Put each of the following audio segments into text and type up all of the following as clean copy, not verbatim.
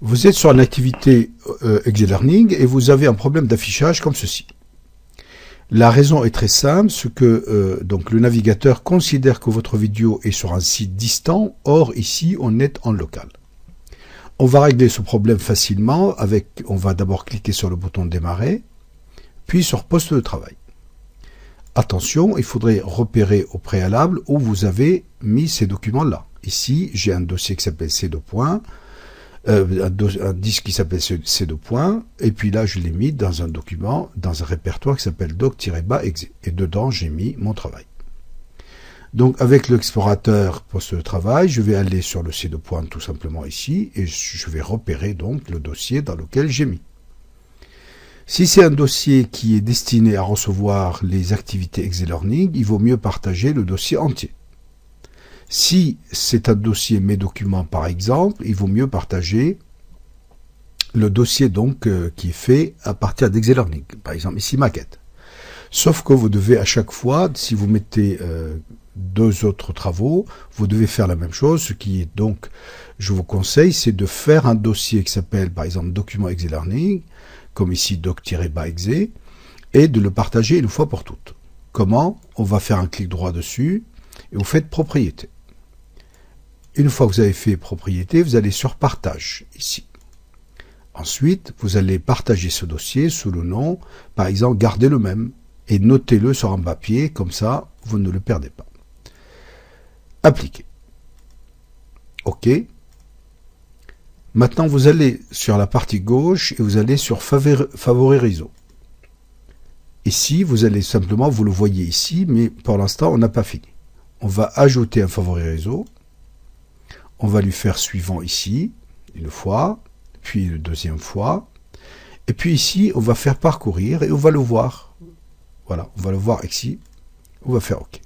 Vous êtes sur une activité ExeLearning et vous avez un problème d'affichage comme ceci. La raison est très simple, c'est que donc le navigateur considère que votre vidéo est sur un site distant, or ici on est en local. On va régler ce problème facilement on va d'abord cliquer sur le bouton démarrer, puis sur poste de travail. Attention, il faudrait repérer au préalable où vous avez mis ces documents-là. Ici, j'ai un dossier qui s'appelle C2 points, un disque qui s'appelle C2 points, et puis là, je l'ai mis dans un document, dans un répertoire qui s'appelle doc-exe. Et dedans, j'ai mis mon travail. Donc, avec l'explorateur poste de travail, je vais aller sur le C2 points tout simplement ici, et je vais repérer donc le dossier dans lequel j'ai mis. Si c'est un dossier qui est destiné à recevoir les activités ExeLearning, il vaut mieux partager le dossier entier. Si c'est un dossier Mes documents par exemple, il vaut mieux partager le dossier donc qui est fait à partir d'ExeLearning. Par exemple ici maquette. Sauf que vous devez à chaque fois, si vous mettez deux autres travaux, vous devez faire la même chose. Ce qui est donc, je vous conseille, c'est de faire un dossier qui s'appelle par exemple document ExeLearning, comme ici doc-exe, et de le partager une fois pour toutes. Comment? On va faire un clic droit dessus, et vous faites propriété. Une fois que vous avez fait propriété, vous allez sur partage, ici. Ensuite, vous allez partager ce dossier sous le nom, par exemple, gardez le même, et notez-le sur un papier, comme ça, vous ne le perdez pas. Appliquer. OK. Maintenant, vous allez sur la partie gauche et vous allez sur Favoris réseau. Ici, vous allez simplement, vous le voyez ici, mais pour l'instant, on n'a pas fini. On va ajouter un favori réseau. On va lui faire suivant ici, une fois, puis une deuxième fois. Et puis ici, on va faire parcourir et on va le voir. Voilà, on va le voir ici. On va faire OK.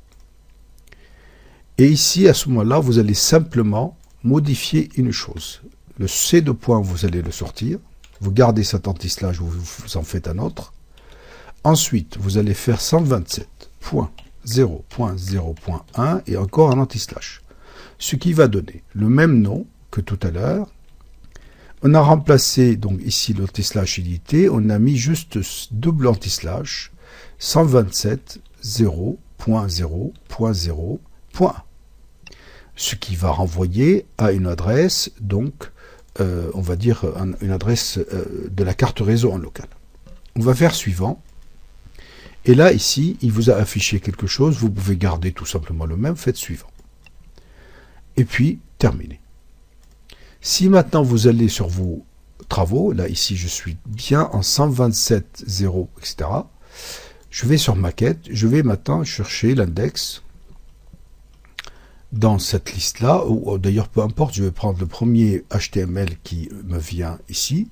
Et ici, à ce moment-là, vous allez simplement modifier une chose. Le C2 points, vous allez le sortir. Vous gardez cet anti-slash, vous en faites un autre. Ensuite, vous allez faire 127.0.0.1 et encore un anti-slash. Ce qui va donner le même nom que tout à l'heure. On a remplacé donc ici l'anti-slash édité, on a mis juste double anti-slash 127.0.0.0.1. Ce qui va renvoyer à une adresse, donc on va dire une adresse de la carte réseau en local. On va faire suivant. Et là, ici, il vous a affiché quelque chose. Vous pouvez garder tout simplement le même. Faites suivant. Et puis, terminer. Si maintenant vous allez sur vos travaux, là, ici, je suis bien en 127.0, etc. Je vais sur maquette. Je vais maintenant chercher l'index dans cette liste-là, ou d'ailleurs, peu importe, je vais prendre le premier HTML qui me vient ici.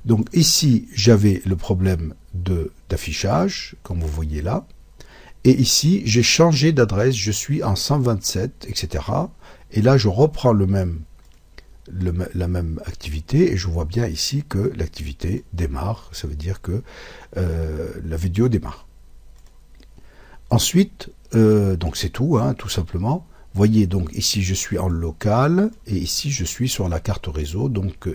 Donc ici, j'avais le problème d'affichage, comme vous voyez là. Et ici, j'ai changé d'adresse, je suis en 127, etc. Et là, je reprends la même activité et je vois bien ici que l'activité démarre. Ça veut dire que la vidéo démarre. Ensuite, donc c'est tout, hein, tout simplement. Voyez donc ici je suis en local et ici je suis sur la carte réseau, donc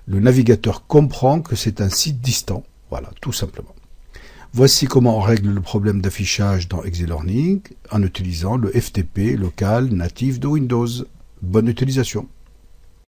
le navigateur comprend que c'est un site distant, voilà, tout simplement. Voici comment on règle le problème d'affichage dans ExeLearning en utilisant le FTP local natif de Windows. Bonne utilisation.